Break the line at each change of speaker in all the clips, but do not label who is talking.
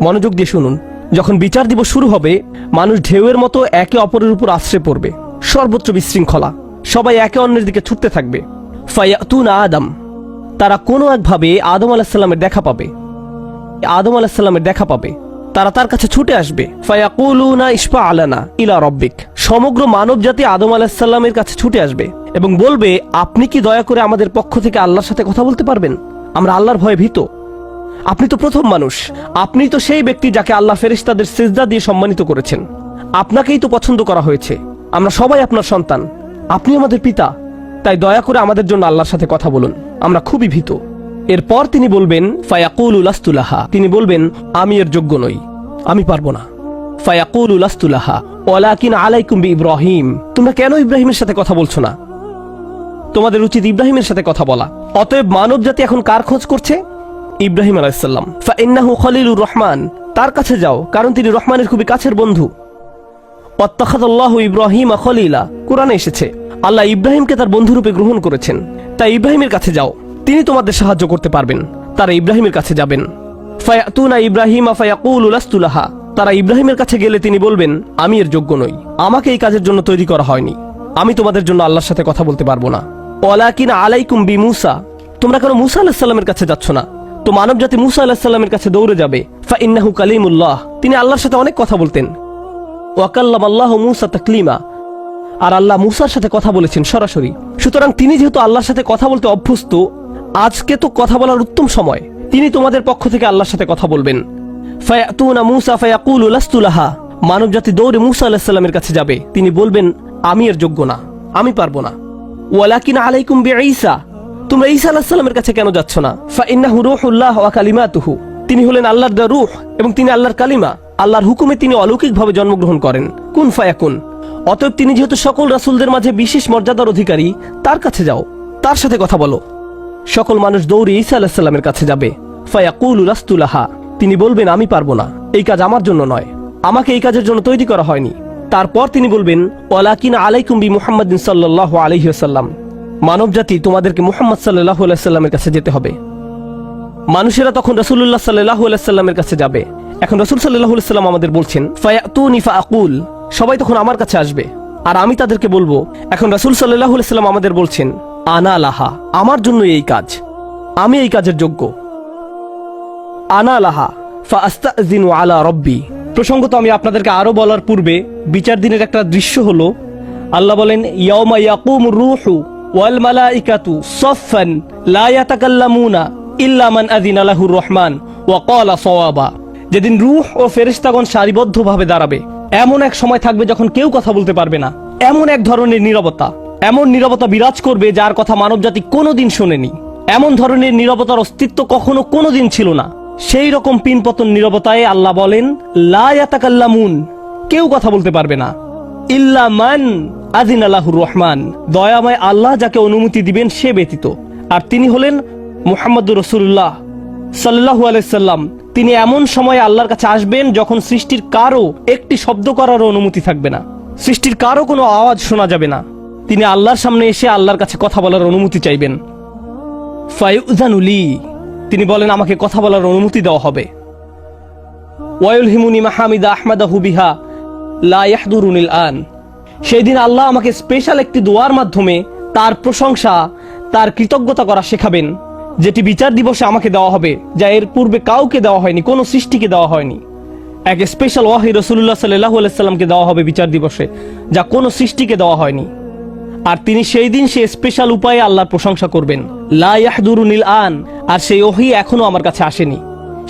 মনোযোগ দিয়ে শুনুন। যখন বিচার দিবস শুরু হবে, মানুষ ঢেউয়ের মতো একে অপরের উপর আশ্রয় পড়বে, সর্বত্র বিশৃঙ্খলা, সবাই একে অন্যের দিকে ছুটতে থাকবে। ফায়াতুনা আদম, তারা কোনো একভাবে আদম আলাইহিস সালামের দেখা পাবে। আদম আলাইহিস সালামের দেখা পাবে, তারা তার কাছে ছুটে আসবে। ফায়াকুলুনা ইশফা আলানা ইলা রব্বিক, সমগ্র মানব জাতি আদম আলাইহিস সালামের কাছে ছুটে আসবে এবং বলবে, আপনি কি দয়া করে আমাদের পক্ষ থেকে আল্লাহর সাথে কথা বলতে পারবেন? আমরা আল্লাহর ভয়ে ভীত। আপনি তো প্রথম মানুষ, আপনি তো সেই ব্যক্তি যাকে আল্লাহ ফেরেশতাদের সিজদা দিয়ে সম্মানিত করেছেন, আপনাকেই তো পছন্দ করা হয়েছে, আমরা সবাই আপনার সন্তান, আপনি আমাদের পিতা, তাই দয়া করে আমাদের জন্য আল্লাহর সাথে কথা বলুন, আমরা খুবই ভীত। এরপর তিনি বলবেন ফায়াকুলু লাস্তু লাহা, তিনি বলবেন আমি এর যোগ্য নই, আমি পারবো না। ফায়াকুলু লাস্তু লাহা ওয়ালাকিন আলাইকুম বিইব্রাহিম, তোমরা কেন ইব্রাহিমের সাথে কথা বলছো না? তোমাদের উচিত ইব্রাহিমের সাথে কথা বলা। অতএব মানব জাতি এখন কার খোঁজ করছে? ইব্রাহিম আলাইহিস সালাম। ফাইন্নাহু খলিলুর রহমান, তার কাছে যাও, কারণ তিনি রহমানের খুবই কাছের বন্ধু। ওয়াত্তাখাযাল্লাহু ইব্রাহিমা খলিলা, কুরআনে এসেছে আল্লাহ ইব্রাহিমকে তার বন্ধুরূপে গ্রহণ করেছেন। তাই ইব্রাহিমের কাছে যাও, তিনি তোমাদের সাহায্য করতে পারবেন। তারা ইব্রাহিমের কাছে যাবেন। ফায়াতুনা ইব্রাহিমা ফায়াকুলু লাস্তু লাহা, তারা ইব্রাহিমের কাছে গেলে তিনি বলবেন আমি এর যোগ্য নই, আমাকে এই কাজের জন্য তৈরি করা হয়নি, আমি তোমাদের জন্য আল্লাহর সাথে কথা বলতে পারবো না। ওয়ালাকিন আলাইকুম বিমূসা, তোমরা কেন মূসা আলাইহিস সালামের কাছে যাচ্ছ না? তো মানব জাতি মূসা আলাইহিস সালামের কাছে দৌড়ে যাবে। ফাইন্নাহু কালিমুল্লাহ, তিনি আল্লাহর সাথে অনেক কথা বলতেন। ওয়া কাল্লামাল্লাহু মূসা তাকলিমা, আর আল্লাহ মূসার সাথে কথা বলেছেন সরাসরি। সুতরাং তিনি যেহেতু আল্লাহর সাথে কথা বলতে অভ্যস্ত, আজকে তো কথা বলার উত্তম সময়, তিনি তোমাদের পক্ষ থেকে আল্লাহর সাথে কথা বলবেন। ফায়াতুনা মূসা ফায়াকুলু লাস্তু লাহা, মানব জাতি দৌড়ে মূসা আলাইহিস সালামের কাছে যাবে, তিনি বলবেন আমি এর যোগ্য না, আমি পারবো না। ওয়ালাকিন আলাইকুম বিঈসা, তোমরা ঈসা আলাইহিস সালামের কাছে কেন যাচ্ছ না? ফাইন্নাহু রূহুল্লাহ ওয়া কালিমাতুহু, তিনি হলেন আল্লাহর দেওয়া রূহ এবং তিনি আল্লাহর কালিমা, আল্লাহর হুকুমে তিনি অলৌকিকভাবে জন্মগ্রহণ করেন। কুন ফায়াকুন, অতএব তিনি যেহেতু সকল রাসূলদের মাঝে বিশেষ মর্যাদার অধিকারী, তার কাছে যাও, তার সাথে কথা বলো। সকল মানুষ দৌড়ে ঈসা আলাইহিস সালামের কাছে যাবে। ফায়াকুলু লাস্তু লাহা, তিনি বলবেন আমি পারবো না, এই কাজ আমার জন্য নয়, আমাকে এই কাজের জন্য তৈরি করা হয়নি। তারপর তিনি বলবেন ওয়ালাকিন আলাইকুম বিমুহাম্মাদিন সাল্লাল্লাহু আলাইহি ওয়াসাল্লাম, মানব জাতি তোমাদেরকে মুহাম্মদ সাল্লাল্লাহু আলাইহি ওয়াসাল্লামের কাছে যেতে হবে। মানুষেরা তখন রাসূলুল্লাহ সাল্লাল্লাহু আলাইহি ওয়াসাল্লামের কাছে যাবে। এখন রাসূল সাল্লাল্লাহু আলাইহি ওয়াসাল্লাম আমাদের বলছেন ফায়াতুনি ফাআকুল, সবাই তখন আমার কাছে আসবে আর আমি তাদেরকে বলবো। এখন রাসূল সাল্লাল্লাহু আলাইহি ওয়াসাল্লাম আমাদের বলছেন আনা লাহা, আমার জন্য এই কাজ, আমি এই কাজের যোগ্য। আনা লাহা ফাআস্তাযিনু আলা রব্বি, প্রসঙ্গত আমি আপনাদেরকে আরো বলার পূর্বে বিচার দিনের একটা দৃশ্য হলো, আল্লাহ বলেন ইয়াউমা ইয়াকুমুর রূহু ওয়াল মালাইকাতু সাফফান লা ইয়াতাকাল্লামুনা ইল্লা মান আযিনা লাহুর রহমান ওয়া ক্বালা সাওয়াবা, যেদিন রূহ ও ফেরেশতাগণ সারিবদ্ধভাবে দাঁড়াবে, এমন এক সময় থাকবে যখন কেউ কথা বলতে পারবে না, এমন এক ধরনের নীরবতা, এমন নীরবতা বিরাজ করবে যার কথা মানবজাতি কোনোদিন শোনেনি, এমন ধরনের নীরবতার অস্তিত্ব কখনো কোনোদিন ছিল না। সেই রকম পিনপতন নীরবতায় আল্লাহ বলেন লা ইয়াতাকাল্লামুন, কেউ কথা বলতে পারবে না, ইল্লা মান আযিনা লাহুর রহমান, দয়াময় আল্লাহ যাকে অনুমতি দিবেন সে ব্যতীত, আর তিনি হলেন মুহাম্মদুর রাসূলুল্লাহ সাল্লাল্লাহু আলাইহি সাল্লাম। তিনি এমন সময় আল্লাহর কাছে আসবেন যখন সৃষ্টির কারো একটি শব্দ করার অনুমতি থাকবে না, সৃষ্টির কারো কোনো আওয়াজ শোনা যাবে না। তিনি আল্লাহর সামনে এসে আল্লাহর কাছে কথা বলার অনুমতি চাইবেন। ফায়ুযানু লি, তিনি বলেন আমাকে কথা বলার অনুমতি দেওয়া হবে। ওয়ায়ুলহিমুনি মাহামিদা আহমাদাহু বিহা লা ইয়াহদুরুনিল আন, সেই দিন আল্লাহ আমাকে স্পেশাল একটি দোয়ার মাধ্যমে তার প্রশংসা, তার কৃতজ্ঞতা করা শেখাবেন, যেটি বিচার দিবসে আমাকে দেওয়া হবে, যা এর পূর্বে কাউকে দেওয়া হয়নি, কোনো সৃষ্টিকে দেওয়া হয়নি। এক স্পেশাল ওয়াহি রাসূলুল্লাহ সাল্লাল্লাহু আলাইহি সাল্লামকে দেওয়া হবে বিচার দিবসে, যা কোনো সৃষ্টিকে দেওয়া হয়নি। আর তিনি সেই দিন সে স্পেশাল উপায়ে আল্লাহর প্রশংসা করবেন, লা ইয়াহদুরুনিল আন, আর সেই ওহী এখনো আমার কাছে আসেনি,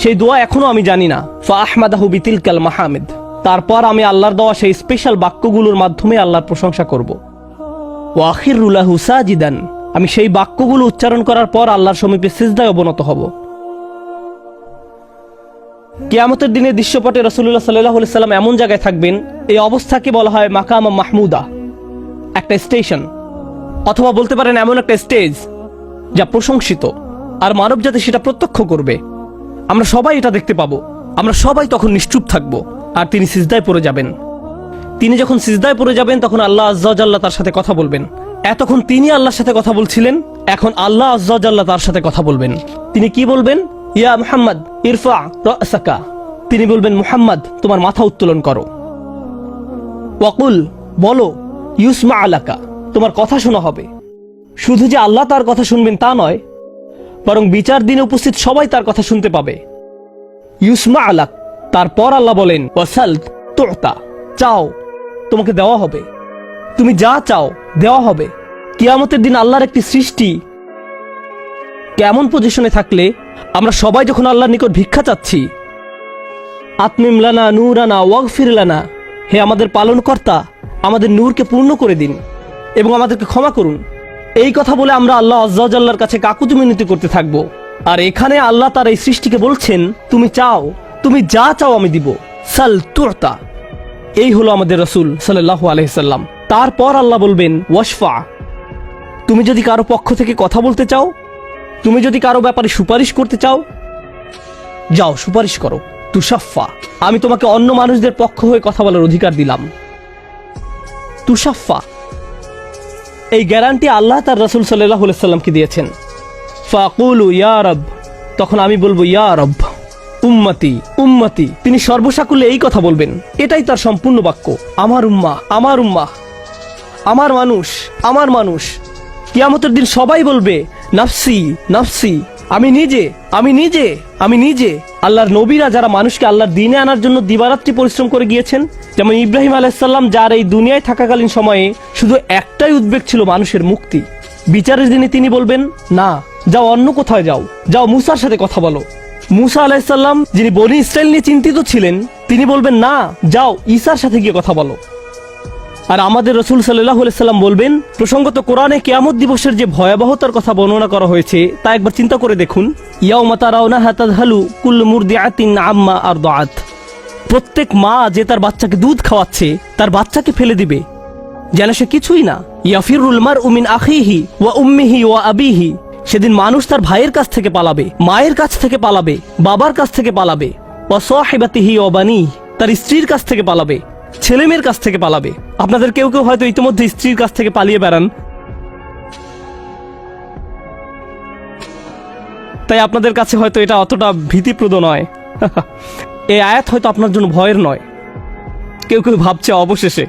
সেই দোয়া এখনো আমি জানি না। ফা আহমাদাহু বিতিলকাল মাহামিদ, তারপর আমি আল্লাহর দেওয়া সেই স্পেশাল বাক্যগুলোর মাধ্যমে আল্লাহর প্রশংসা করব। ওয়া আখিরু লাহু সাজিদান, আমি সেই বাক্যগুলো উচ্চারণ করার পর আল্লাহর সমীপে সিজদায় অবনত হব। কিয়ামতের দিনের দৃশ্যপটে রাসূলুল্লাহ সাল্লাল্লাহু আলাইহি সাল্লাম এমন জায়গায় থাকবেন, এই অবস্থাকে বলা হয় মাকাম মাহমুদা, একটা স্টেশন, অথবা বলতে পারেন এমন একটা স্টেজ যা প্রশংসিত, আর মানবজাতি সেটা প্রত্যক্ষ করবে। আমরা সবাই এটা দেখতে পাবো, আমরা সবাই তখন নিশ্চুপ থাকবো, আর তিনি সিজদায় পড়ে যাবেন। তিনি যখন সিজদায় পড়ে যাবেন তখন আল্লাহ আযজা ওয়া জাল্লা তার সাথে কথা বলবেন। এতক্ষণ তিনি আল্লাহর সাথে কথা বলছিলেন, এখন আল্লাহ আযজা ওয়া জাল্লা তার সাথে কথা বলবেন। তিনি কি বলবেন? ইয়া মুহাম্মদ ইরফা রাসাকা, ও তিনি বলবেন, মুহাম্মদ তোমার মাথা উত্তোলন করো। ওয়াকুল বলো, ইউসমা আলাকা তোমার কথা শোনা হবে। শুধু যে আল্লাহ তার কথা শুনবেন তা নয়, বরং বিচার দিনে উপস্থিত সবাই তার কথা শুনতে পাবে। ইউসমা আলাক, তারপর আল্লাহ বলেন, ওয়াসাল তুতা চাও তোমাকে দেওয়া হবে, তুমি যা চাও দেওয়া হবে। কিয়ামতের দিন আল্লাহর একটি সৃষ্টি কেমন পজিশনে থাকলে আমরা সবাই যখন আল্লাহর নিকট ভিক্ষা চাচ্ছি, আতমিম লানা নূরানা ওয়াগফির লানা, হে আমাদের পালনকর্তা আমাদের নূরকে পূর্ণ করে দিন এবং আমাদেরকে ক্ষমা করুন, এই কথা বলে আমরা আল্লাহ আজ্জা ওয়া জাল্লার কাছে কাকুতি মিনতি করতে থাকব। আর এখানে আল্লাহ তার এই সৃষ্টিকে বলছেন, তুমি চাও, তুমি যা চাও আমি দিব। সাল তুতা, এই হলো আমাদের রাসূল সাল্লাল্লাহু আলাইহি সাল্লাম। তারপর আল্লাহ বলবেন, ওয়াশফা, তুমি যদি কারো পক্ষ থেকে কথা বলতে চাও, তুমি যদি কারো ব্যাপারে সুপারিশ করতে চাও, যাও সুপারিশ করো। তুষাফা, আমি তোমাকে অন্য মানুষদের পক্ষ হয়ে কথা বলার অধিকার দিলাম। তুষাফা, এই গ্যারান্টি আল্লাহ তার রাসূল সাল্লাল্লাহু আলাইহি সাল্লামকে দিয়েছেন। ফাকুলু ইয়া রব, তখন আমি বলবো ইয়া রব, উম্মতি উম্মতি, তিনি সর্বসাকুল্যে এই কথা বলবেন, এটাই তার সম্পূর্ণ বাক্য, আমার উম্মাহ আমার উম্মাহ, আমার মানুষ আমার মানুষ। কিয়ামতের দিন সবাই বলবে, নাফসি নাফসি, আমি নিজে আমি নিজে আমি নিজে। আল্লাহর নবীরা যারা মানুষকে আল্লাহর দ্বীনে আনার জন্য দিবারাত্রি পরিশ্রম করে গিয়েছেন, যেমন ইব্রাহিম আলাইহিস সালাম, যার এই দুনিয়ায় থাকাকালীন সময়ে শুধু একটাই উদ্বেগ ছিল মানুষের মুক্তি। বিচারের দিনে তিনি বলবেন, না, যাও অন্য কোথায় যাও, যাও মুসার সাথে কথা বলো। মুসা আলাইহিস সালাম, যিনি বনি ইসরাইল নিয়ে চিন্তিত ছিলেন, তিনি বলবেন, না, যাও ঈসার সাথে গিয়ে কথা বলো। আর আমাদের রাসূল সাল্লাল্লাহু আলাইহি সাল্লাম বলবেন, প্রসঙ্গত কোরআনে কিয়ামত দিবসের যে ভয়াবহতার কথা বর্ণনা করা হয়েছে তা একবার চিন্তা করে দেখুন। ইয়াউমা তারাউনাহা তাযহালু কুল্লু মুরদিআতিন আম্মা আরদাআত, প্রত্যেক মা যে তার বাচ্চাকে দুধ খাওয়াচ্ছে তার বাচ্চাকে ফেলে দিবে যেন সে কিছুই না। ইয়াফিরুল মারউ মিন আখিহি ওয়া উম্মিহি ওয়া আবিহি, সেদিন মানুষ তার ভাইয়ের কাছ থেকে পালাবে, মায়ের কাছ থেকে পালাবে, বাবার কাছ থেকে পালাবে। ওয়া সাহিবাতিহি ওয়া বানিহি, তার স্ত্রীর কাছ থেকে পালাবে, ছেলে মেয়ের কাছ থেকে পালাবে। আপনাদের কেউ কেউ হয়তো ইতিমধ্যে স্ত্রীর কাছ থেকে পালিয়ে বেড়ান, তাই আপনাদের কাছে হয়তো এটা অতটা ভীতিপ্রদ নয়। এই আয়াত হয়তো আপনার জন্য ভয়ের নয়। কেউ কেউ ভাবছে অবশেষে